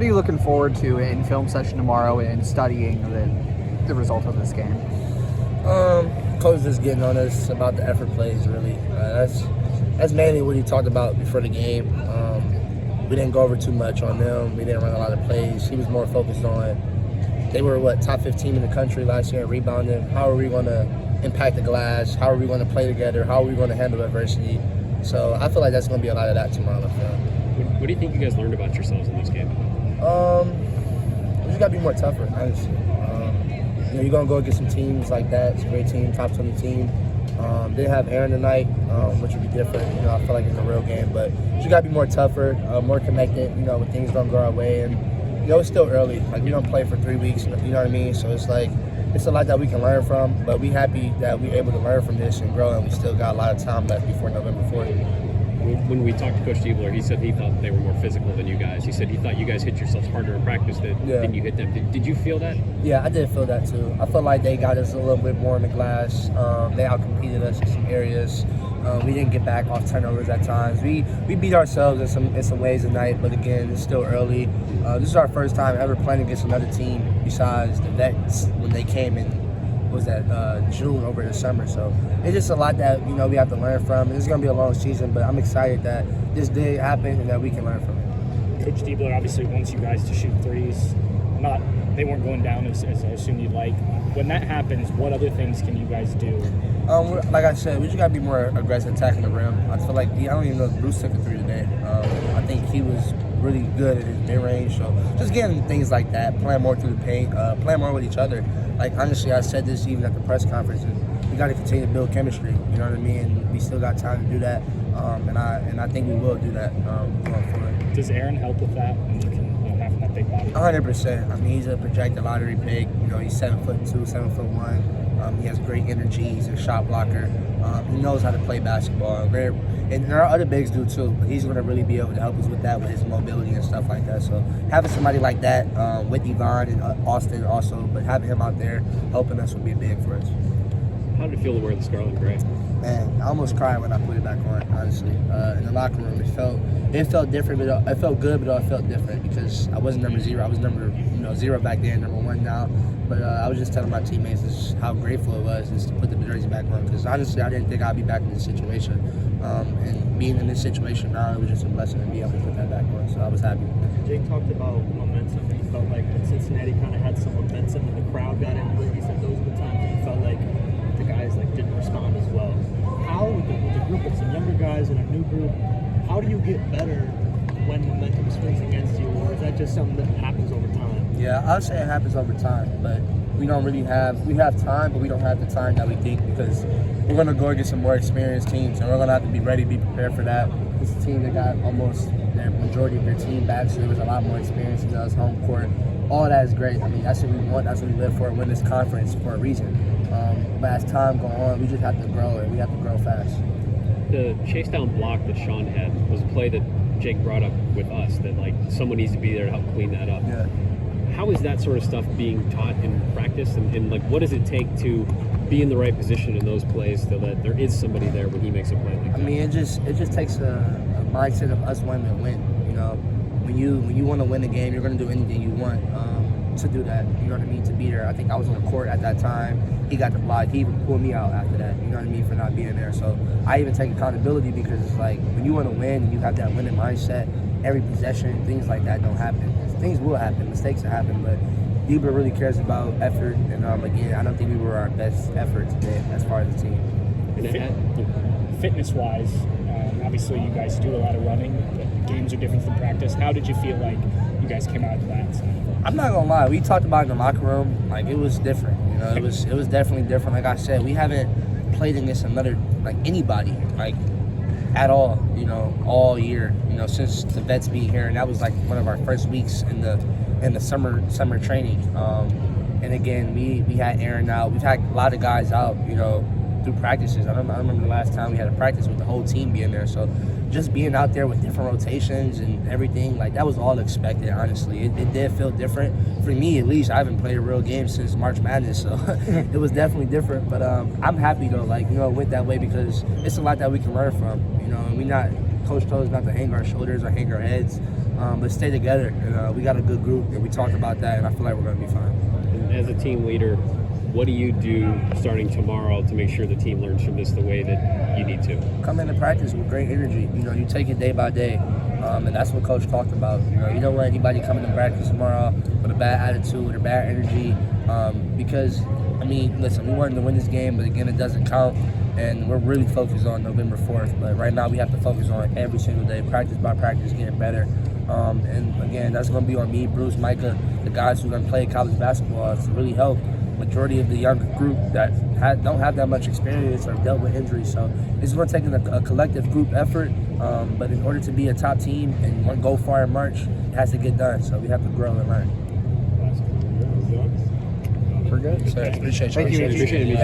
what are you looking forward to in film session tomorrow and studying the result of this game? Coach just getting on us about the effort plays, really. That's mainly what he talked about before the game. We didn't go over too much on them. We didn't run a lot of plays. He was more focused on, they were, top 15 in the country last year in rebounding. How are we going to impact the glass? How are we going to play together? How are we going to handle adversity? So I feel like that's going to be a lot of that tomorrow. What do you think you guys learned about yourselves in this game? We just got to be more tougher, honestly. You're going to go against some teams like that. It's a great team, top 20 team. Didn't have Aaron tonight, which would be different. I feel like it's a real game. But you got to be more tougher, more connected, when things don't go our way. And, it's still early. Like, we don't play for 3 weeks, you know what I mean? So it's like, it's a lot that we can learn from. But we happy that we're able to learn from this and grow. And we still got a lot of time left before November 4th. When we talked to Coach Diebler, he said he thought they were more physical than you guys. He said he thought you guys hit yourselves harder in practice than you hit them. Did you feel that? Yeah, I did feel that too. I felt like they got us a little bit more in the glass. They outcompeted us in some areas. We didn't get back off turnovers at times. We beat ourselves in some ways tonight, but again, it's still early. This is our first time ever playing against another team besides the Vets when they came in. Was that June over the summer, so it's just a lot that we have to learn from. And it's going to be a long season, but I'm excited that this did happen and that we can learn from it. Coach Diebler obviously wants you guys to shoot threes. They weren't going down as I assume you'd like. When that happens, what other things can you guys do? Like I said, we just got to be more aggressive attacking the rim. I feel like I don't even know if Bruce took a three today. I think he was really good at his mid-range, so just getting things like that, playing more through the paint, playing more with each other. Like, honestly, I said this even at the press conference, we got to continue to build chemistry, you know what I mean? And we still got time to do that, and I think we will do that going forward. Does Aaron help with that when you can having that big body? 100%. I mean, he's a projected lottery pick. He's 7'2", 7'1". He has great energy. He's a shot blocker. He knows how to play basketball. And our other bigs do too, but he's going to really be able to help us with that, with his mobility and stuff like that. So having somebody like that with Yvonne and Austin also, but having him out there helping us would be big for us. How did it feel to wear the scarlet and gray? Man, I almost cried when I put it back on, honestly. In the locker room, it felt different, but it felt good, but it felt different because I wasn't number 0. I was number 0 back then, number 1 now. But I was just telling my teammates just how grateful it was just to put the jersey back on because honestly, I didn't think I'd be back in this situation. And being in this situation now, it was just a blessing to be able to put that back on. So I was happy. Jake talked about momentum. He felt like when Cincinnati kind of had some momentum and the crowd got into it, he said those were the times he felt like the guys didn't respond as well. How, with a group of some younger guys and a new group, how do you get better when momentum swings against you, or is that just something that happens over time? Yeah, I'd say it happens over time, but we don't really we have time, but we don't have the time that we think because we're going to go against some more experienced teams, and we're going to have to be ready, be prepared for that. It's a team that got almost the majority of their team back, so there was a lot more experience in us, home court. All that is great. I mean, that's what we want, that's what we live for, win this conference for a reason. But as time goes on, we just have to grow, and we have to grow fast. The chase down block that Sean had was a play that Jake brought up with us, that someone needs to be there to help clean that up. Yeah. How is that sort of stuff being taught in practice, and what does it take to be in the right position in those plays so that there is somebody there when he makes a play like that? I mean, it just takes a mindset of us wanting to win. When you want to win a game, you're going to do anything you want to do that. You know what I mean? To be there. I think I was on the court at that time. He got the block. He even pulled me out after that. You know what I mean? For not being there. So I even take accountability because it's like when you want to win and you have that winning mindset, every possession, things like that don't happen. Things will happen. Mistakes will happen, but Diebler really cares about effort. And again, I don't think we were our best effort today as far as the team. Fitness-wise, obviously you guys do a lot of running, but games are different from practice. How did you feel like you guys came out of that side? I'm not gonna lie, we talked about it in the locker room, it was different. It was definitely different. Like I said, we haven't played against anybody, at all, all year, since the Vets being here, and that was one of our first weeks in the summer training. And again, we had Aaron out. We've had a lot of guys out, through practices. I remember the last time we had a practice with the whole team being there. So just being out there with different rotations and everything, that was all expected, honestly. It did feel different. For me, at least, I haven't played a real game since March Madness, so it was definitely different. But I'm happy, though, it went that way because it's a lot that we can learn from, and Coach told us not to hang our shoulders or hang our heads, but stay together. And we got a good group, and we talked about that, and I feel like we're going to be fine. And as a team leader, what do you do starting tomorrow to make sure the team learns from this the way that you need to? Come into practice with great energy. You take it day by day, and that's what Coach talked about. You don't let anybody come into practice tomorrow with a bad attitude or bad energy, because, listen, we wanted to win this game, but again, it doesn't count, and we're really focused on November 4th. But right now, we have to focus on every single day, practice by practice, getting better. And again, that's going to be on me, Bruce, Micah, the guys who are going to play college basketball to really help majority of the younger group that don't have that much experience or dealt with injuries. So it's going to take a collective group effort, but in order to be a top team and go far in March, it has to get done. So we have to grow and learn. We're good. So, appreciate you. Thank you. Appreciate it.